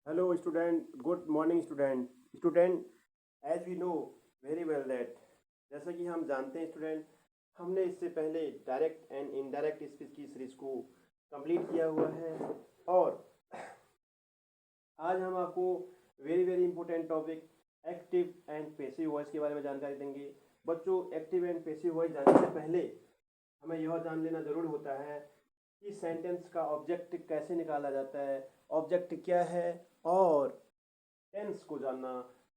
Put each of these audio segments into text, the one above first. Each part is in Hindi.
Hello, student. Good morning, student. Student, as we know very well that जैसा कि हम जानते हैं स्टूडेंट, हमने इससे पहले डायरेक्ट एंड इनडायरेक्ट स्पीच की सीरीज को कंप्लीट किया हुआ है और आज हम आपको very very important topic active and passive voice के बारे में जानकारी देंगे। बच्चों, एक्टिव एंड पैसिव वॉइस जानने से पहले हमें यह जान लेना जरूरी होता है कि सेंटेंस का ऑब्जेक्ट कैसे निकाला जाता है, ऑब्जेक्ट क्या है और टेंस को जानना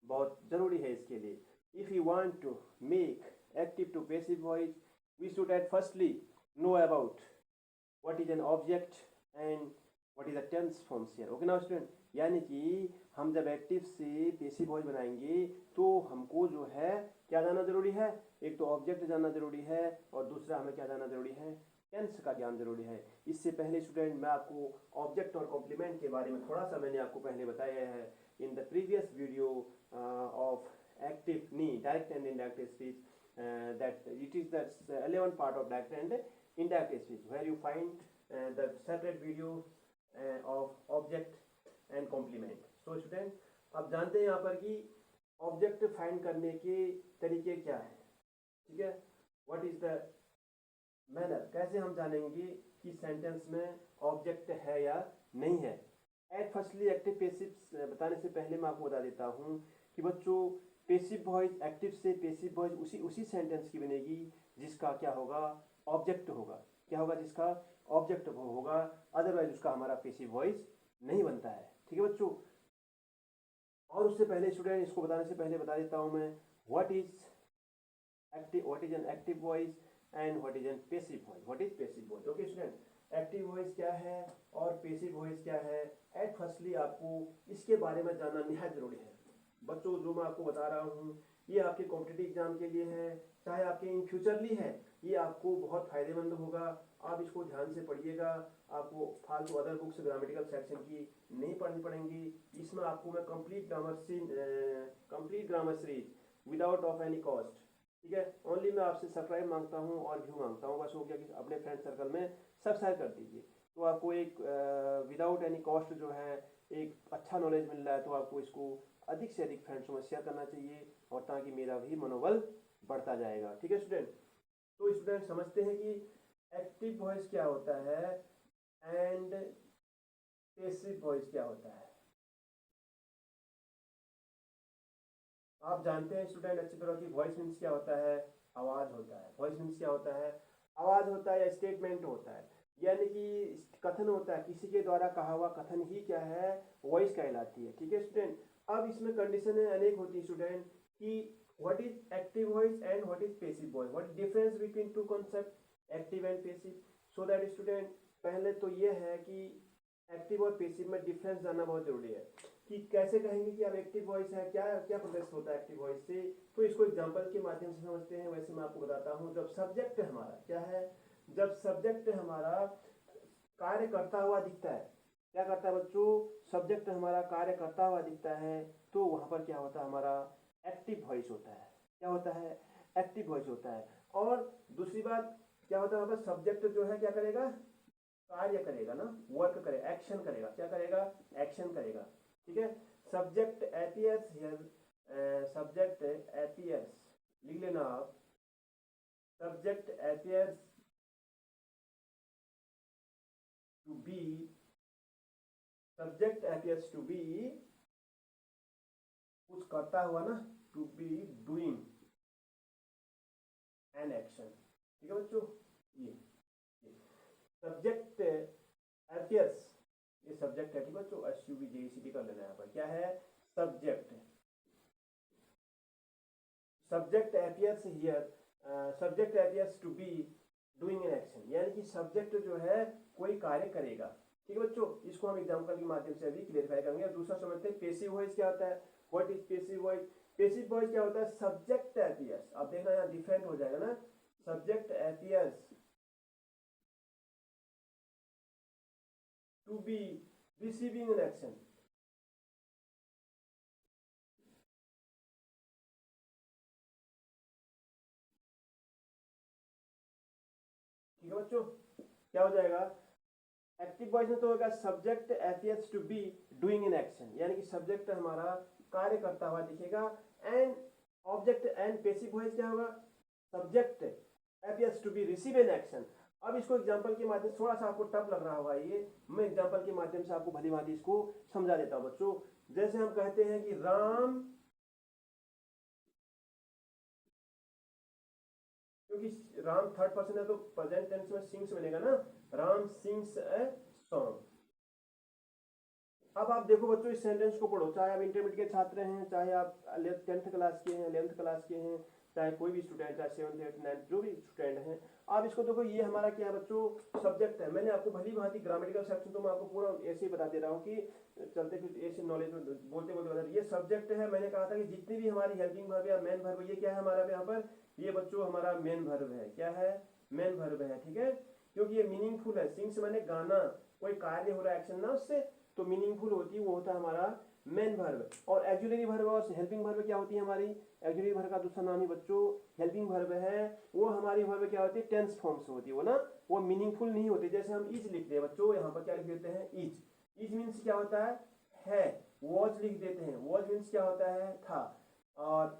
बहुत ज़रूरी है इसके लिए। If you want to make active to passive voice, we should at firstly know about what is an object and what is a tense forms here. Okay now student, यानी कि हम जब एक्टिव से पैसिव वॉइस बनाएंगे तो हमको जो है क्या जानना जरूरी है, एक तो ऑब्जेक्ट जानना जरूरी है और दूसरा हमें क्या जानना जरूरी है, टेंस का ज्ञान जरूरी है। इससे पहले स्टूडेंट मैं आपको ऑब्जेक्ट और कॉम्प्लीमेंट के बारे में थोड़ा सा मैंने आपको पहले बताया है in the previous video of active direct and indirect speech, that it is the 11th part of direct and indirect speech where you find the separate video of object and complement. So student, आप जानते हैं यहाँ पर कि ऑब्जेक्ट फाइंड करने के तरीके क्या है, ठीक है। व्हाट इज द मैनर, कैसे हम जानेंगे कि सेंटेंस में ऑब्जेक्ट है या नहीं है। एट फर्स्टली एक्टिव पैसिव बताने से पहले मैं आपको बता देता हूँ कि बच्चों, पैसिव वॉइस एक्टिव से पैसिव वॉइस उसी उसी सेंटेंस की बनेगी जिसका क्या होगा, ऑब्जेक्ट होगा। क्या होगा, जिसका ऑब्जेक्ट होगा, अदरवाइज उसका हमारा पैसिव वॉइस नहीं बनता है, ठीक है बच्चों। और उससे पहले स्टूडेंट, इसको बताने से पहले बता देता हूँ मैं what is active, what is an active voice and what is N passive voice. What is passive voice, okay student. Active voice क्या है और पैसिव वॉइस क्या है, एट फर्स्टली आपको इसके बारे में जानना निहायत जरूरी है। बच्चों, जो मैं आपको बता रहा हूँ ये आपके कॉम्पिटिटिव एग्जाम के लिए है, चाहे आपके इन फ्यूचरली है, ये आपको बहुत फायदेमंद होगा। आप इसको ध्यान से पढ़िएगा, आपको फालतू अदर बुक्स ग्रामेटिकल सेक्शन की नहीं पढ़नी पड़ेंगी। इसमें आपको मैं complete grammar series without of any cost, ठीक है। ओनली मैं आपसे सब्सक्राइब मांगता हूँ और व्यू मांगता हूँ, बस हो गया कि अपने फ्रेंड सर्कल में सब्सक्राइब कर दीजिए। तो आपको एक विदाउट एनी कॉस्ट जो है एक अच्छा नॉलेज मिल रहा है, तो आपको इसको अधिक से अधिक फ्रेंड्सों में शेयर करना चाहिए और ताकि मेरा भी मनोबल बढ़ता जाएगा, ठीक है स्टूडेंट। तो स्टूडेंट समझते हैं कि एक्टिव वॉइस क्या होता है एंड पैसिव वॉइस क्या होता है। आप जानते हैं स्टूडेंट अच्छी तरह की वॉइस मीन्स क्या होता है, आवाज होता है। वॉइस मीन्स क्या होता है, आवाज होता है या स्टेटमेंट होता है, यानी कि कथन होता है, किसी के द्वारा कहा हुआ कथन ही क्या है, वॉइस कहलाती है, ठीक है स्टूडेंट। अब इसमें कंडीशन अनेक होती है स्टूडेंट कि what is active voice and what is passive voice, what is difference between two concept active and passive. So that student, पहले तो ये है कि एक्टिव और पैसिव में डिफरेंस जानना बहुत जरूरी है कि कैसे कहेंगे कि अब एक्टिव वॉइस है, क्या क्या प्रोसेस होता है एक्टिव वॉइस से। तो इसको एग्जांपल के माध्यम से समझते हैं। वैसे मैं आपको बताता हूँ, जब सब्जेक्ट हमारा क्या है, जब सब्जेक्ट हमारा कार्य करता हुआ दिखता है, क्या करता है बच्चों, सब्जेक्ट हमारा कार्य करता हुआ दिखता है, तो वहां पर क्या होता है, हमारा एक्टिव वॉइस होता है। क्या होता है, एक्टिव वॉइस होता है। और दूसरी बात क्या होता है, सब्जेक्ट जो है क्या करेगा, कार्य करेगा ना, वर्क करेगा, एक्शन करेगा। क्या करेगा, एक्शन करेगा, ठीक है। Subject appears here, subject appears, लिख लेना आप, subject appears to be, subject appears to be कुछ करता हुआ ना, to be doing an action, ठीक है बच्चों। ये सब्जेक्ट एपियर्स, ये सब्जेक्ट है, ठीक है बच्चों। S U B J C B कर लेना यहाँ पर, क्या है, subject. Subject appears here, subject appears to be doing an action, यानी कि सब्जेक्ट जो है कोई कार्य करेगा, ठीक है बच्चों। इसको हम एग्जांपल के माध्यम से अभी क्लियरफाई करेंगे। दूसरा समझते हैं पैसिव वॉइस क्या होता है। What is passive voice, passive voice क्या होता है, सब्जेक्ट एपियर्स, अब देखना यहाँ डिफरेंट हो जाएगा ना, subject appears to be receiving an action, ठीक है बच्चों। क्या हो जाएगा, एक्टिव वॉइस में तो होगा subject appears to be doing an action, यानी कि सब्जेक्ट हमारा कार्य करता हुआ दिखेगा, and object and passive voice क्या होगा, subject appears to be receive an action। अब इसको एग्जांपल के माध्यम से, थोड़ा सा आपको टफ लग रहा होगा ये, मैं एग्जांपल के माध्यम से आपको भली भांति इसको समझा देता हूं बच्चों। जैसे हम कहते हैं कि राम, क्योंकि राम थर्ड पर्सन है तो प्रेजेंट टेंस में सिंग्स बनेगा ना, राम सिंग्स ए सॉन्ग। अब आप देखो बच्चों इस सेंटेंस को पढ़ो, चाहे आप इंटरमीडिएट के छात्र हैं, चाहे आप 10th क्लास के हैं, 11th क्लास के हैं, चाहे कोई भी स्टूडेंट, चाहे 7th 8th 9th जो भी स्टूडेंट हैं, आप इसको देखो, ये हमारा क्या है बच्चों, सब्जेक्ट है। मैंने आपको भली भांति ग्रामेटिकल सेक्शन तो मैं आपको पूरा ऐसे ही बता दे रहा हूँ कि चलते फिर ऐसे नॉलेज में बोलते बोलते बता, ये सब्जेक्ट है। मैंने कहा था कि जितनी भी हमारी हेल्पिंग वर्ब या मेन वर्ब, ये क्या है हमारा यहाँ पर, ये बच्चों हमारा मेन वर्ब है। क्या है, मेन वर्ब है, ठीक है, क्योंकि ये मीनिंगफुल है। सिंग्स मैंने गाना, कोई कार्य हो रहा है, एक्शन ना, उससे तो मीनिंगफुल होती है, वो होता है हमारा मेन वर्ब। और एक्जुलरी वर्ब और हेल्पिंग वर्ब क्या होती है हमारी, एक्जुलरी वर्ब का दूसरा नाम ही बच्चों हेल्पिंग वर्ब है। वो हमारी वर्ब क्या होती है, टेंस फॉर्म से होती है, वो ना वो मीनिंगफुल नहीं होती। जैसे हम इज लिखते हैं बच्चों, यहाँ पर क्या लिख देते हैं, इज। इज मीन्स क्या होता है, वॉज लिख देते हैं, वॉज मीन्स क्या होता है, था। और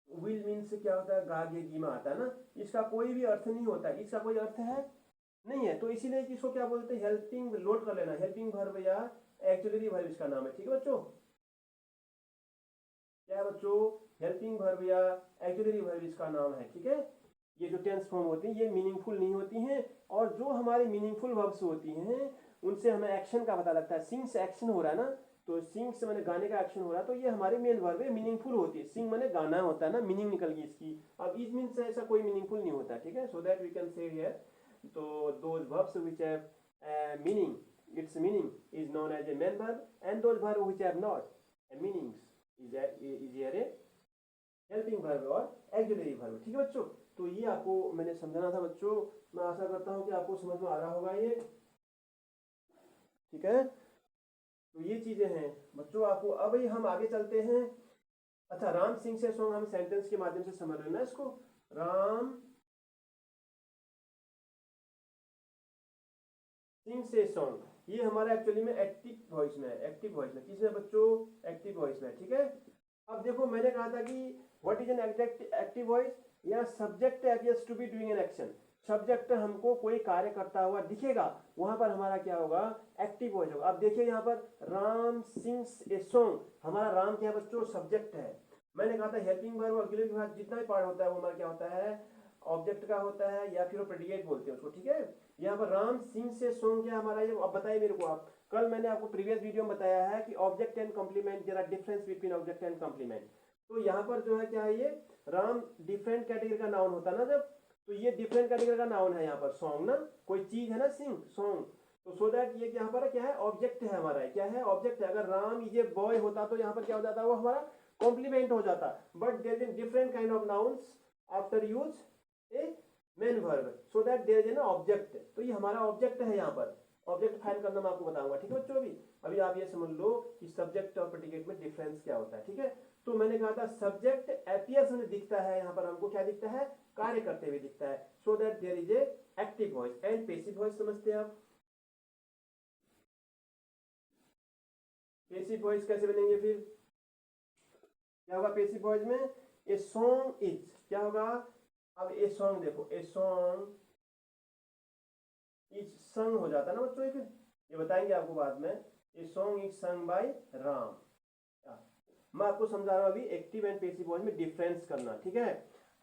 विल मीन्स क्या होता है, गा गे गी में आता है ना, इसका कोई भी अर्थ नहीं होता, इसका कोई अर्थ है नहीं है, तो इसीलिए इसको क्या बोलते हैं, हेल्पिंग, नोट कर लेना, हेल्पिंग वर्ब या एक्जुलरी वर्ब इसका नाम है, ठीक है बच्चों। क्या है बच्चों, हेल्पिंग वर्ब या एक्जुलरी वर्ब इसका नाम है, ठीक है। ये जो टेंस फॉर्म होती है ये मीनिंगफुल नहीं होती हैं, और जो हमारी मीनिंगफुल वर्ब्स होती हैं उनसे हमें एक्शन का पता लगता है। सिंग्स एक्शन हो रहा है ना, तो सिंग से मैंने गाने का एक्शन हो रहा है, तो ये हमारे मेन वर्ब है, मीनिंगफुल होती है। सिंग मैंने गाना होता है ना, मीनिंग निकल गई इसकी। अब इज मीन्स ऐसा कोई मीनिंगफुल नहीं होता, ठीक है, so that we can say here, तो those verbs which have meaning, its meaning is known as a main verb, and those verbs which have not a meanings is here a helping verb और auxiliary verb, ठीक है बच्चों। तो ये आपको मैंने समझाना था बच्चों, मैं आशा करता हूँ कि आपको समझ में आ रहा होगा ये, ठीक है। तो ये चीजें हैं बच्चों आपको। अब ही हम आगे चलते हैं। अच्छा, राम सिंह से सॉन्ग हम सेंटेंस के माध्यम से समझ लेना इसको। राम सिंह से सॉन्ग, ये हमारा एक्चुअली में एक्टिव वॉइस में है। एक्टिव वॉइस में किसमें बच्चों, एक्टिव वॉइस में, ठीक है। अब देखो मैंने कहा था कि what is an active voice, या subject appears to be doing an action. Subject हमको कोई कार्य करता हुआ दिखेगा, वहां पर हमारा क्या होगा, एक्टिव वॉइस होगा। अब देखिए यहाँ पर राम सिंग्स ए सॉन्ग, हमारा राम क्या है बच्चों, सब्जेक्ट है। मैंने कहा था हेल्पिंग वर्ब और ऑक्सिलरी वर्ब जितना भी पार्ट होता है वो हमारा क्या होता है, ऑब्जेक्ट का होता है, या फिर वो प्रेडिकेट बोलते हैं उसको, ठीक है। यहाँ पर राम सिंह से सॉन्ग क्या हमारा, ये अब बताइए मेरे को आप। कल मैंने आपको प्रीवियस वीडियो में बताया है कि object and complement, there are difference between object and complement. तो यहाँ पर जो है क्या है, ये राम डिफरेंट कैटेगरी का नाउन होता है ना जब, तो ये डिफरेंट कैटेगरी का नाउन है यहाँ पर। सॉन्ग ना कोई चीज है ना, सिंग सॉन्ग, तो सो दैट ये यहाँ पर क्या है, ऑब्जेक्ट है हमारा, क्या है, ऑब्जेक्ट है। अगर राम इज ए बॉय होता तो यहाँ पर क्या हो जाता, वो हमारा कॉम्प्लीमेंट हो जाता। But there is different kind of nouns after use a main verb, so that there is an object. तो ये हमारा ऑब्जेक्ट है यहाँ पर। ऑब्जेक्ट फाइंड करना मैं आपको बताऊंगा, ठीक है बच्चों। अभी आप ये समझ लो कि सब्जेक्ट और प्रेडिकेट में डिफरेंस क्या होता है, ठीक है। तो मैंने कहा था सब्जेक्ट अपीयर्स में दिखता है, यहाँ पर हमको क्या दिखता है, कार्य करते हुए दिखता है, so that there is a active voice. And passive voice समझते हैं आप, पैसिव वॉइस कैसे बनेंगे फिर, क्या होगा पैसिव वॉइस में, ए सॉन्ग इज, क्या होगा। अब ए सॉन्ग देखो, ए सॉन्ग इज संग हो जाता है ना बच्चों, फिर ये बताएंगे आपको बाद में। A song is sung by Ram. मैं आपको समझा रहा हूं अभी एक्टिव एंड पैसिव वॉइस में डिफरेंस करना, ठीक है।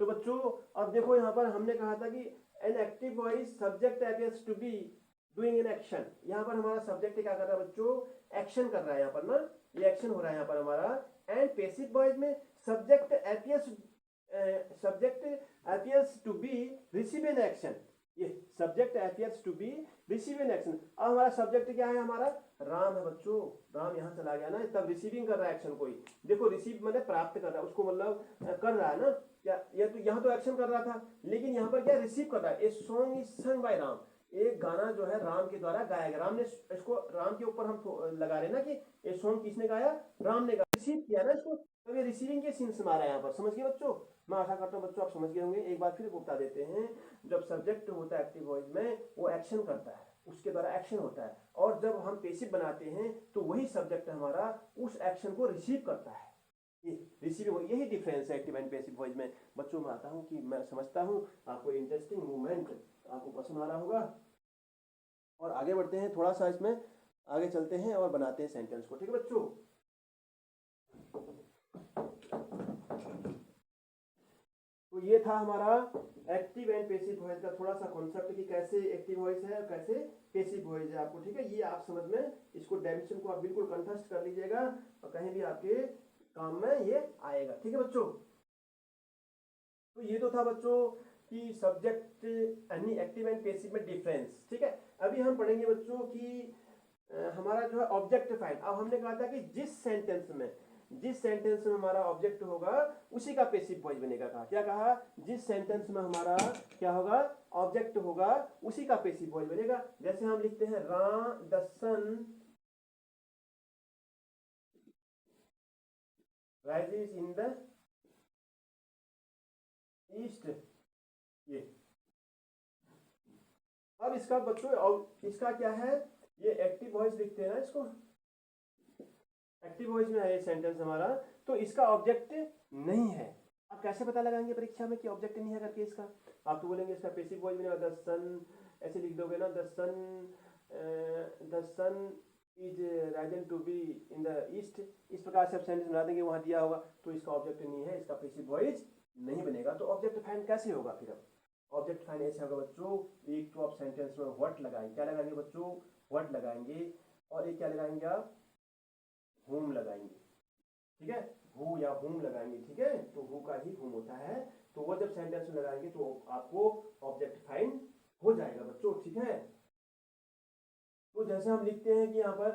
तो बच्चों अब देखो यहाँ पर हमने कहा था कि an active voice subject appears to be doing an action. यहाँ पर हमारा सब्जेक्ट क्या कर रहा है बच्चों, एक्शन कर रहा है यहाँ पर ना, ये एक्शन हो रहा है यहाँ पर हमारा। एंड पैसिव वॉइस में subject appears to be receive an action. ये subject appears to be receive an action. अब हमारा सब्जेक्ट क्या है, हमारा राम है बच्चों। राम यहाँ चला गया ना, तब रिसीविंग कर रहा है एक्शन कोई। देखो रिसीव मतलब प्राप्त कर रहा है उसको, मतलब कर रहा है ना क्या, या तो यहाँ तो एक्शन कर रहा था, लेकिन यहाँ पर क्या रिसीव कर रहा है। A song is sung by Ram, एक गाना जो है राम के द्वारा गाया गया। राम ने इसको, राम के ऊपर हम लगा रहे ना कि ये सॉन्ग किसने गाया, राम ने गाया, रिसीव किया ना इसको, तो ये रिसीविंग के सेंस में आ रहा है यहाँ पर। समझ गए बच्चों, मैं आशा करता हूँ बच्चों आप समझ गए होंगे। एक बार फिर बता देते हैं, जब सब्जेक्ट होता है एक्टिव वॉइस में वो एक्शन करता है, उसके द्वारा एक्शन होता है, और जब हम पेसिव बनाते हैं तो वही सब्जेक्ट हमारा उस एक्शन को रिसीव करता है। ये रिसीव, यही डिफरेंस है एक्टिव एंड पैसिव वॉइस में। बच्चों में आता हूँ कि मैं समझता हूँ आपको इंटरेस्टिंग मूवमेंट आपको पसंद आ रहा होगा, और आगे बढ़ते हैं थोड़ा सा, इसमें आगे चलते हैं और बनाते हैं सेंटेंस को। ठीक है बच्चों, तो ये था हमारा एक्टिव एंड पैसिव वॉइस का थोड़ा सा कॉन्सेप्ट कि कैसे एक्टिव वॉइस है और कैसे पैसिव वॉइस है आपको। ठीक है, ये आप समझ में, इसको डेफिनेशन को आप बिल्कुल कंठस्थ कर लीजिएगा और कहीं भी आपके काम में ये आएगा। ठीक है बच्चों, तो ये तो था बच्चों कि सब्जेक्ट यानी एक्टिव एंड पैसिव में डिफरेंस। ठीक है, अभी हम पढ़ेंगे बच्चों कि हमारा जो है ऑब्जेक्ट फाइन। अब हमने कहा था कि जिस सेंटेंस में हमारा ऑब्जेक्ट होगा उसी का पैसिव वॉइस बनेगा। कहा, क्या कहा, जिस सेंटेंस में हमारा क्या होगा, ऑब्जेक्ट होगा उसी का पैसिव वॉइस बनेगा। जैसे हम लिखते हैं the sun rises in the east. ये अब इसका बच्चों, इसका क्या है, ये एक्टिव वॉइस लिखते हैं ना, इसको एक्टिव वॉइस में है ये सेंटेंस हमारा, तो इसका ऑब्जेक्ट नहीं है। आप कैसे पता लगाएंगे परीक्षा में कि ऑब्जेक्ट नहीं है करके इसका? आप तो बोलेंगे इसका पैसिव वॉइस बनेगा द सन, ऐसे लिख दोगे ना, the sun is risen to be in the east, इस प्रकार से आप सेंटेंस बना देंगे, वहां दिया होगा, तो इसका ऑब्जेक्ट नहीं है, इसका पैसिव वॉइस नहीं बनेगा। तो ऑब्जेक्ट फाइंड कैसे होगा फिर? अब ऑब्जेक्ट फाइंड ऐसे होगा बच्चों, एक तो आप सेंटेंस में व्हाट लगाएंगे, क्या लगाएंगे बच्चों, व्हाट लगाएंगे, और एक क्या लगाएंगे आप, होम लगाएंगे। ठीक है, हु या होम लगाएंगे। ठीक है, तो हु का ही होम होता है, तो वो जब सेंटेंस में लगाएंगे तो आपको ऑब्जेक्ट फाइंड हो जाएगा बच्चों। ठीक है, तो जैसे हम लिखते हैं कि यहाँ पर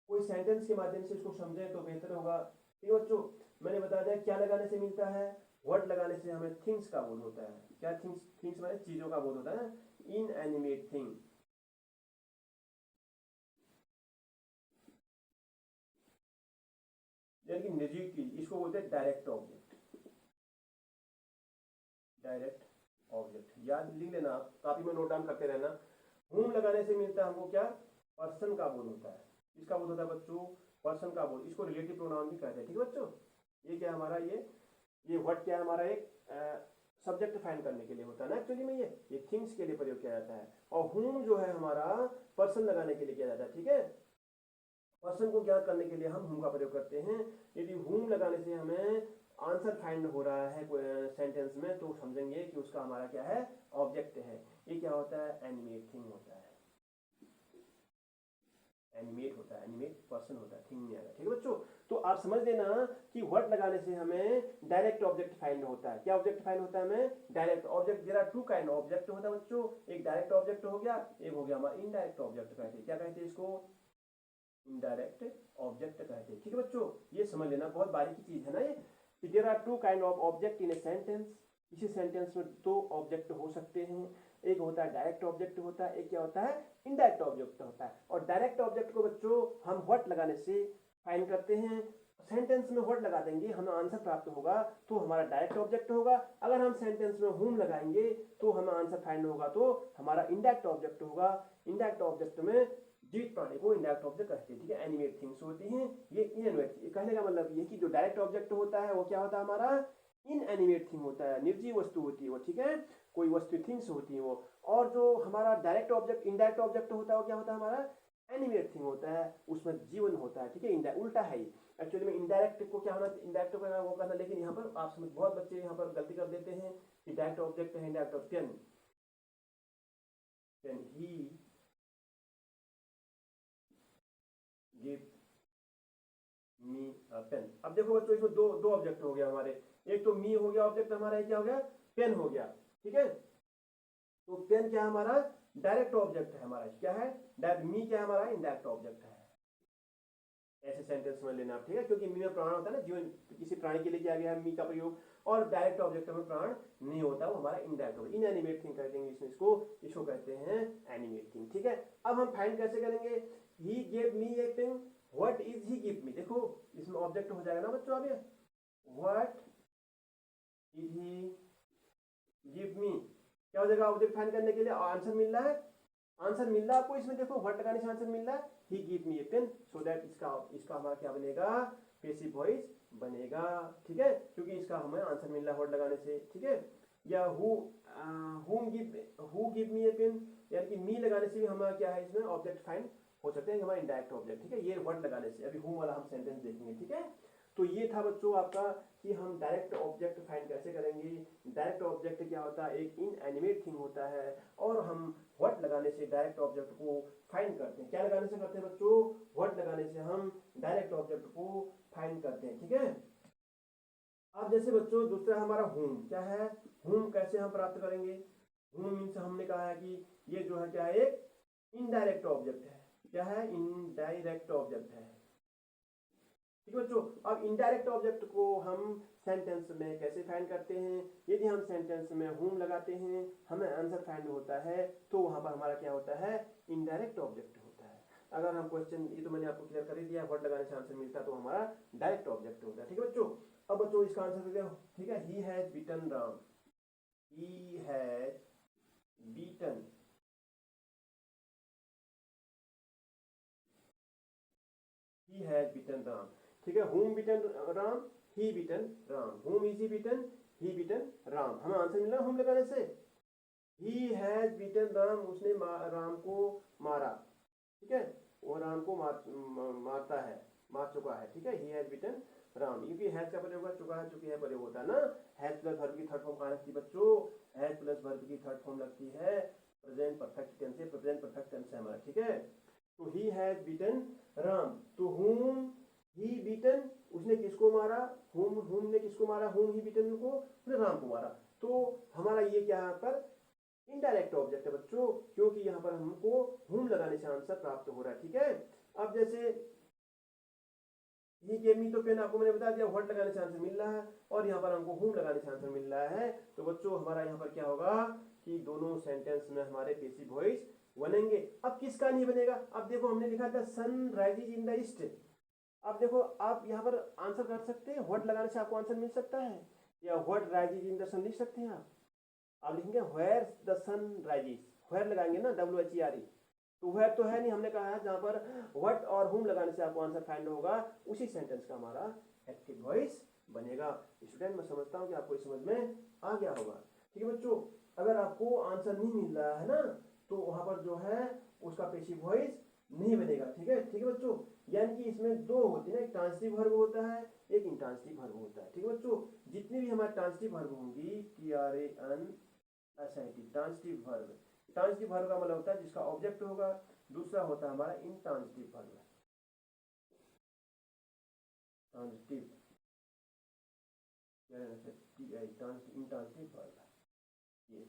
कोई सेंटेंस के माध्यम से इसको समझें तो बेहतर होगा। ठीक है बच्चों, मैंने बता दिया क्या लगाने से मिलता है, व्हाट लगाने से हमें थिंग्स का बोध होता है। क्या थिंग्स माने चीजों का बोध होता है, इनएनिमेट थिंग। यानी कि निर्जीव चीज, इसको बोलते हैं डायरेक्ट ऑब्जेक्ट। डायरेक्ट ऑब्जेक्ट याद लिख लेना, आप कॉपी में नोट डाउन करते रहना। होम लगाने से मिलता है हमको क्या, पर्सन का बोध होता है। इसका बोध होता है बच्चों, पर्सन का बोध, इसको रिलेटिव प्रोनाउन भी कहते हैं। ठीक है बच्चों, ये क्या हमारा, ये व्हाट क्या है हमारा, एक सब्जेक्ट फाइंड करने के लिए होता है ना एक्चुअली में, ये थिंग्स के लिए प्रयोग किया जाता है, और होम जो है हमारा पर्सन लगाने के लिए किया जाता है। ठीक है, पर्सन को ज्ञात करने के लिए हम होम का प्रयोग करते हैं। यदि होम लगाने से हमें आंसर फाइंड हो रहा है सेंटेंस में, तो समझेंगे कि उसका हमारा क्या है, ऑब्जेक्ट है। ये क्या होता है, एनिमेट थिंग होता है। एनिमेट होता है, एनिमेट पर्सन होता है, थिंग नहीं आएगा। ठीक है बच्चों, तो आप समझ लेना कि व्हाट लगाने से हमें डायरेक्ट ऑब्जेक्ट फाइंड होता है। क्या ऑब्जेक्ट फाइंड होता है हमें, direct object. There are two kind object होता है बच्चों, एक डायरेक्ट ऑब्जेक्ट हो गया, एक हो गया हमारा इनडायरेक्ट ऑब्जेक्ट कहते हैं। क्या कहते हैं इसको, इनडायरेक्ट ऑब्जेक्ट कहते हैं। ठीक है बच्चों, ये समझ लेना, बहुत बारीकी चीज है ना ये, कि there are two kind of object in a sentence. इसी सेंटेंस में दो ऑब्जेक्ट हो सकते हैं, एक होता है डायरेक्ट ऑब्जेक्ट होता है, एक क्या होता है, इनडायरेक्ट ऑब्जेक्ट होता है। और डायरेक्ट ऑब्जेक्ट को बच्चों हम व्हाट लगाने से फाइंड करते हैं। सेंटेंस में व्हाट लगा देंगे, हमें आंसर प्राप्त होगा तो हमारा डायरेक्ट ऑब्जेक्ट होगा। अगर हम सेंटेंस में होम लगाएंगे तो हमें आंसर फाइंड होगा तो हमारा इनडायरेक्ट ऑब्जेक्ट होगा। इनडायरेक्ट ऑब्जेक्ट में जीवित प्राणी को इनडायरेक्ट ऑब्जेक्ट कहते हैं। ठीक है, एनिमेट थिंग्स होती हैं ये इनएनिमेट। कहने का मतलब ये कि जो डायरेक्ट ऑब्जेक्ट होता है वो क्या होता है हमारा, इनएनिमेट थिंग होता है, निर्जीव वस्तु होती है वो। ठीक है, कोई वस्तु थिंग्स होती है वो। और जो हमारा डायरेक्ट ऑब्जेक्ट, इनडायरेक्ट ऑब्जेक्ट होता है वो क्या होता है हमारा, एनिमेट थिंग होता है, उसमें जीवन होता है। ठीक है, उल्टा है एक्चुअली में। इनडायरेक्ट को क्या होना, इनडायरेक्ट को वो करना, लेकिन यहाँ पर आप समझ, बहुत बच्चे यहाँ पर गलती कर देते हैं कि डायरेक्ट ऑब्जेक्ट है इनडायरेक्ट। पेन, पेन ही गिव मी पेन। अब देखो बच्चों, इसमें दो ऑब्जेक्ट हो गया हमारे, एक तो मी हो गया ऑब्जेक्ट हमारा, एक क्या हो गया, पेन हो गया। ठीक है, तो पेन क्या हमारा डायरेक्ट ऑब्जेक्ट है हमारा, क्या है डायरेक्ट, मी क्या हमारा इनडायरेक्ट ऑब्जेक्ट है। ऐसे सेंटेंस में लेना आप। ठीक है, क्योंकि मी में प्राण होता है ना, जीवन, किसी प्राणी के लिए किया गया है मी का प्रयोग, और डायरेक्ट ऑब्जेक्ट में प्राण नहीं होता, वो हमारा इनडायरेक्ट ऑब्जेक्ट, इनएनिमेट थिंग कहते हैं इंग्लिश में इसको कहते हैं एनिमेट थिंग। ठीक है, अब हम फाइंड कैसे करेंगे, he gave me a pen, what is he give me. देखो इसमें ऑब्जेक्ट हो जाएगा ना बच्चों, अब ये what is he give me क्या हो जाएगा, ऑब्जेक्ट फाइंड करने के लिए आंसर मिल रहा है, आंसर मिल रहा है आपको इसमें, देखो व्हाट लगाने से आंसर मिल रहा है, he give me a pen, so that इसका इसका हमारा क्या बनेगा, पैसिव वॉइस बनेगा, ठीक है, क्योंकि इसका हमें आंसर मिल रहा है व्हाट लगाने से, ठीक है। या who give me a pen, यानी कि मी लगाने से भी हमारा क्या है, इसमें ऑब्जेक्ट फाइंड हो सकते हैं, हमारा इंडायरेक्ट ऑब्जेक्ट, ठीक है, ये व्हाट लगाने से। अभी हु वाला हम सेंटेंस देखेंगे, ठीक है। तो ये था बच्चों आपका कि हम डायरेक्ट ऑब्जेक्ट फाइंड कैसे करेंगे। डायरेक्ट ऑब्जेक्ट क्या होता है, एक इनएनिमेट थिंग होता है, और हम व्हाट लगाने से डायरेक्ट ऑब्जेक्ट को फाइंड करते हैं। क्या लगाने से करते हैं बच्चों, व्हाट लगाने से हम डायरेक्ट ऑब्जेक्ट को फाइंड करते हैं, ठीक है। अब जैसे बच्चों दूसरा हमारा होम, क्या है, होम कैसे हम प्राप्त करेंगे। होम मीन्स हमने कहा है कि ये जो है क्या है, एक इनडायरेक्ट ऑब्जेक्ट है, क्या है, इनडायरेक्ट ऑब्जेक्ट है, ठीक है बच्चों। अब इनडायरेक्ट ऑब्जेक्ट को हम सेंटेंस में कैसे फाइंड करते हैं, यदि हम सेंटेंस में होम लगाते हैं, हमें आंसर फाइंड होता है, तो वहां पर हमारा क्या होता है, इनडायरेक्ट ऑब्जेक्ट होता है। अगर हम क्वेश्चन, ये तो मैंने आपको क्लियर कर ही दिया, व्हाट लगाने से आंसर मिलता है, तो हमारा डायरेक्ट ऑब्जेक्ट होता है, ठीक है बच्चों। अब बच्चों इसका आंसर दे दो, ठीक है, he has beaten Ram, he has beaten, he has beaten Ram, ठीक है, whom beaten Ram, he beaten Ram, whom is he beaten, he beaten Ram, हमें आंसर मिल रहा है whom लगाने से, he has beaten राम, उसने राम को मारा, ठीक है, वो राम को मारता है, मार चुका है, ठीक है, he has beaten राम, क्योंकि हैज का प्रयोग होगा, चुका है, चुकी है प्रयोग होता है ना। हैज प्लस वर्ब की थर्ड फॉर्म कहाँ लगती है बच्चों, हैज प्लस वर्ब की थर्ड फॉर्म लगती है प्रेजेंट परफेक्ट टेंस से, प्रेजेंट परफेक्ट टेंस है हमारा, ठीक है। तो ही हैज बीटन राम, तो whom ही बीटन, उसने किसको मारा, whom ने किसको मारा, whom ही बीटन को, उसने राम को मारा। तो हमारा ये क्या यहाँ पर इनडायरेक्ट ऑब्जेक्ट है बच्चों, क्योंकि यहाँ पर हमको whom लगाने से आंसर प्राप्त हो रहा है, ठीक है। अब जैसे ही गेव मी, तो पेन आपको मैंने बता दिया व्हाट लगाने से आंसर मिल रहा है, और यहाँ पर हमको whom लगाने से आंसर मिल रहा है। तो बच्चों हमारा यहाँ पर क्या होगा कि दोनों सेंटेंस में हमारे पैसिव वॉइस बनेंगे। अब किसका नहीं बनेगा, अब देखो हमने लिखा था sun rises in the east, अब देखो आप यहाँ पर आंसर कर सकते हैं, व्हाट लगाने से आपको आंसर मिल सकता है, या what rises in the sun लिख सकते हैं आप लिखेंगे where the sun rises, where लगाएंगे ना, WHERE, तो वेयर तो है नहीं, हमने कहा है जहाँ पर व्हाट और whom लगाने से आपको आंसर फाइंड होगा, उसी सेंटेंस का हमारा एक्टिव वॉइस बनेगा। स्टूडेंट मैं समझता हूँ कि आपको इस समझ में आ गया होगा, ठीक है बच्चों। अगर आपको आंसर नहीं मिल रहा है ना, तो वहां पर जो है उसका पैसिव वॉइस नहीं बनेगा, ठीक है, ठीक है बच्चों। यानी कि इसमें दो होते हैं, एक ट्रांसिटिव वर्ब होता है, एक इंट्रांसिटिव वर्ब होता है, ठीक है बच्चों। जितनी भी हमारे ट्रांसिटिव वर्ब होंगी, TRANSITIV, transitive verb, transitive verb का मतलब होता है जिसका ऑब्जेक्ट होगा, दूसरा होता है हमारा intransitive verb, transitive, intransitive verb, ये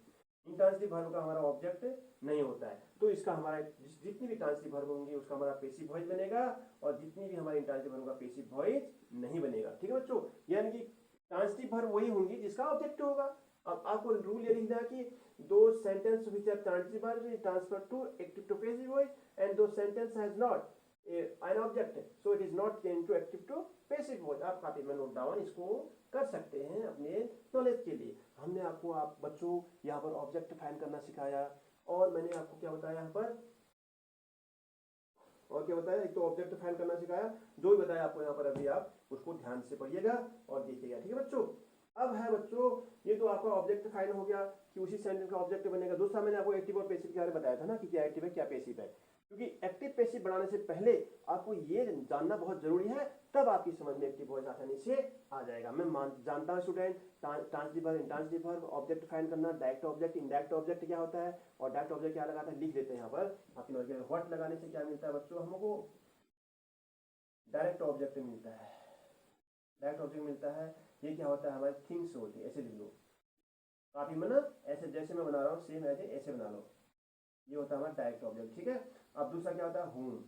इंट्रांसिटिव वर्ब का हमारा ऑब्जेक्ट नहीं होता है, तो इसका हमारा जितनी भी ट्रांसिटिव वर्ब होंगी उसका हमारा पैसिव वॉइस बनेगा, और जितनी भी हमारी इंट्रांसिटिव वर्ब का पैसिव वॉइस नहीं बनेगा, ठीक है बच्चों। यानी कि ट्रांसिटिव वर्ब वही होंगी जिसका ऑब्जेक्ट होगा। अब आपको रूल ये लिखना है कि दो sentence which are transitive verb is transferred to active to passive voice, and दो sentence has not an object, so it is not changed to active to passive voice। आप कॉपी में नोट डाउन इसको कर सकते हैं अपने नॉलेज के लिए। हमने आपको आप बच्चों यहाँ पर ऑब्जेक्ट फाइंड करना सिखाया, और मैंने आपको क्या बताया यहाँ पर, और क्या बताया, एक तो ऑब्जेक्ट फाइंड करना सिखाया, जो भी बताया आपको यहाँ पर अभी आप उसको ध्यान से पढ़िएगा और देखिएगा, ठीक है बच्चों। अब है बच्चों ये तो आपका ऑब्जेक्ट फाइंड हो गया कि उसी सेंटेंस का ऑब्जेक्ट बनेगा। दूसरा मैंने आपको एक्टिव और पैसिव के बारे में बताया था ना कि क्या एक्टिव है क्या पैसिव है, क्योंकि एक्टिव पैसिव बनाने से पहले आपको ये जानना बहुत जरूरी है, तब आपकी समझ में एक्टिव वॉइस आसानी से आ जाएगा। मैं जानता हूँ student, transitive verb, intransitive verb, object find करना, डायरेक्ट ऑब्जेक्ट, इनडायरेक्ट ऑब्जेक्ट क्या होता है, और डायरेक्ट ऑब्जेक्ट क्या लगाता है, लिख देते हैं यहाँ पर आपकी नॉलेज में। व्हाट लगाने से क्या मिलता है बच्चों, हमको डायरेक्ट ऑब्जेक्ट मिलता है, डायरेक्ट ऑब्जेक्ट मिलता है। ये क्या होता है, हमारी थिंग्स होती है, ऐसे लिख लो काफी में ना, ऐसे जैसे मैं बना रहा हूँ सेम ऐसे बना लो, ये होता है हमारा डायरेक्ट ऑब्जेक्ट, ठीक है। अब दूसरा क्या होता है, whom,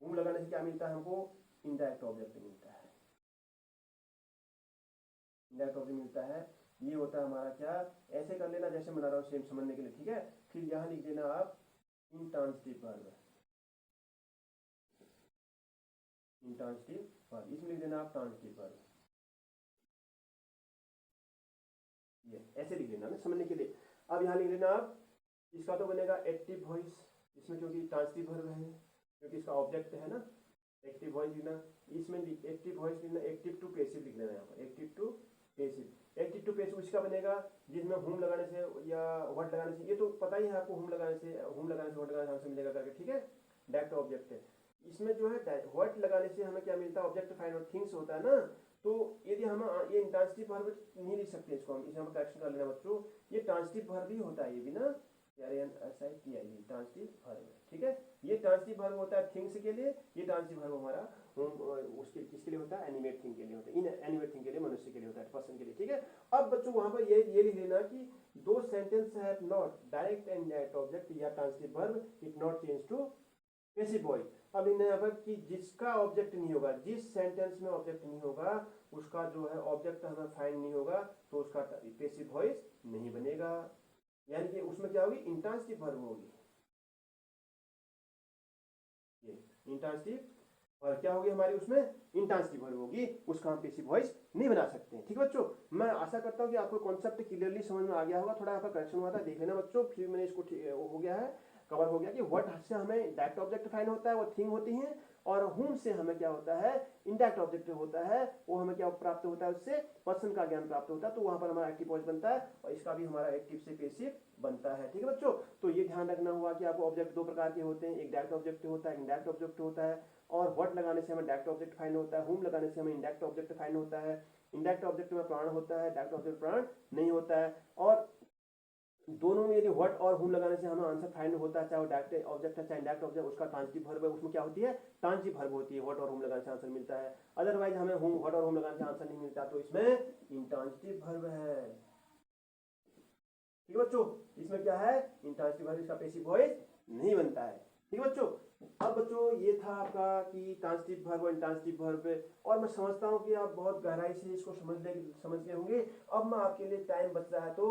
whom लगाने से क्या मिलता है हमको, इनडायरेक्ट ऑब्जेक्ट मिलता है, इनडायरेक्ट ऑब्जेक्ट मिलता है। ये होता है हमारा क्या, ऐसे कर लेना जैसे बना रहा हूँ सेम समझने के लिए, ठीक है। फिर यहाँ लिख देना आप इंट्रांसिटिव वर्ब, इंट्रांसिटिव वर्ब, इसमें लिख देना आप ट्रांसिटिव वर्ब, ये ऐसे लिख देना ना समझने के लिए। अब यहाँ लिख देना आप इसका तो बनेगा एक्टिव वॉइस, इसमें क्योंकि ट्रांसिटिव वर्ब है, क्योंकि इसका ऑब्जेक्ट है ना एक्टिव वॉइस लिखना, इसमें एक्टिव वॉइस लिखना, एक्टिव टू पेसिव लिख लेना यहाँ पर, active to passive. Active to passive इसका बनेगा जिसमें होम लगाने से या व्हाट लगाने से, ये तो पता ही है आपको, होम लगाने से व्हाट लगाने से आंसर मिलेगा करके, ठीक है, डायरेक्ट ऑब्जेक्ट है। इसमें जो है व्हाट लगाने से हमें क्या मिलता है, ऑब्जेक्ट फाइंड आउट थिंग्स होता है ना, तो यदि हम ये इंट्रांसिटिव वर्ब नहीं लिख सकते इसको, हम इसे हम करेक्शन कर लेना बच्चों, ये ट्रांसिटिव वर्ब ही होता है ये भी ना, ऐसा किया ये ट्रांसिटिव वर्ब है, ठीक है। ये ट्रांसिटिव वर्ब होता है थिंग्स के लिए, ये ट्रांसिटिव वर्ब हमारा उसके किसके लिए होता है, एनिमेट थिंग के लिए होता है, इन एनिमेट थिंग के लिए, मनुष्य के लिए होता है, पर्सन के लिए, ठीक है। अब बच्चों वहां पर ये लिख लेना कि दो sentence have not direct and indirect object या transitive verb it not change to passive voice. अब इन यहाँ पर कि जिसका ऑब्जेक्ट नहीं होगा, जिस सेंटेंस में ऑब्जेक्ट नहीं होगा उसका जो है ऑब्जेक्ट हमें फाइंड नहीं होगा, तो उसका पैसिव वॉइस नहीं बनेगा, यानी कि उसमें क्या होगी, इंट्रांसिटिव वर्ब होगी, ये इंट्रांसिटिव और क्या होगी हमारी उसमें इंट्रांसिटिव वर्ब होगी, उसका हम पैसिव वॉइस नहीं बना सकते, ठीक है बच्चों। मैं आशा करता हूँ कि आपको कॉन्सेप्ट क्लियरली समझ में आ गया होगा, थोड़ा यहाँ पर करेक्शन हुआ था देख लेना बच्चों, फिर मैंने इसको हो गया है, कवर हो गया कि व्हाट से हमें डायरेक्ट ऑब्जेक्ट फाइंड होता है वो थिंग होती है, और होम से हमें क्या होता है इनडायरेक्ट ऑब्जेक्ट होता है, वो हमें क्या प्राप्त होता है, उससे पर्सन का ज्ञान प्राप्त होता है, तो वहां पर हमारा एक्टिव वॉइस बनता है और इसका भी हमारा एक्टिव से पैसिव बनता है, ठीक है बच्चों। तो ये ध्यान रखना हुआ कि आपको ऑब्जेक्ट दो प्रकार के होते हैं, एक डायरेक्ट ऑब्जेक्ट होता है, इनडायरेक्ट ऑब्जेक्ट होता है, और व्हाट लगाने से हमें डायरेक्ट ऑब्जेक्ट फाइंड होता है, होम लगाने से हमें इनडायरेक्ट ऑब्जेक्ट फाइंड होता है। इनडायरेक्ट ऑब्जेक्ट में प्राण होता है, डायरेक्ट ऑब्जेक्ट प्राण नहीं होता है, और दोनों में यदि व्हाट और होम लगाने से हमें आंसर फाइंड होता है, चाहे वो डायरेक्ट ऑब्जेक्ट है चाहे इनडायरेक्ट ऑब्जेक्ट, उसका ट्रांसिटिव वर्ब है, उसमें क्या होती है ट्रांसिटिव वर्ब होती है, व्हाट और होम लगाने से आंसर मिलता है। अदरवाइज हमें होम व्हाट और होम लगाने से आंसर नहीं मिलता, तो इसमें इंट्रांसिटिव वर्ब है, ठीक है बच्चों, इसमें क्या है इंट्रांसिटिव वर्ब, इसका पैसिव वॉइस नहीं बनता है, ठीक है बच्चों। अब बच्चों ये था आपका कि ट्रांसिटिव वर्ब और इंट्रांसिटिव वर्ब, और मैं समझता हूँ कि आप बहुत गहराई से इसको समझ गए होंगे। अब मैं आपके लिए टाइम बच रहा है तो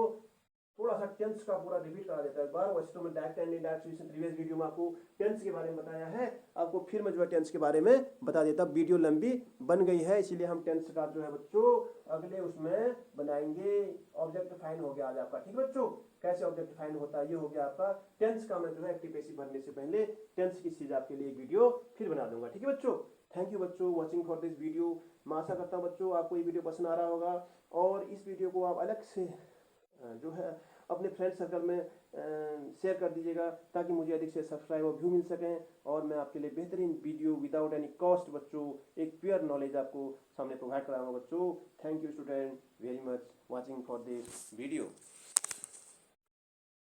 थोड़ा सा टेंस का पूरा रिपीट करा देता है एक बार, वैसे तो मैं direct and indirect previous video में आपको टेंस के बारे में बताया है, आपको फिर मैं जो है टेंस के बारे में बता देता, वीडियो लंबी बन गई है इसीलिए हम टेंस का जो है बच्चों अगले उसमें बनाएंगे। ऑब्जेक्ट फाइन हो गया आज आपका, ठीक है बच्चों, कैसे ऑब्जेक्ट फाइन होता है ये हो गया आपका टेंस का। मैं जो है एक्टिव पैसिव भरने से पहले टेंस की चीज आपके लिए वीडियो फिर बना दूंगा, ठीक है बच्चों। थैंक यू बच्चों वॉचिंग फॉर दिस वीडियो। मैं आशा करता हूँ बच्चों आपको ये वीडियो पसंद आ रहा होगा, और इस वीडियो को आप अलग से जो है अपने फ्रेंड सर्कल में शेयर कर दीजिएगा, ताकि मुझे अधिक से सब्सक्राइब और व्यू मिल सकें, और मैं आपके लिए बेहतरीन वीडियो विदाउट एनी कॉस्ट बच्चों एक प्योर नॉलेज आपको सामने प्रोवाइड कराऊंगा बच्चों। Thank you student very much watching for this video.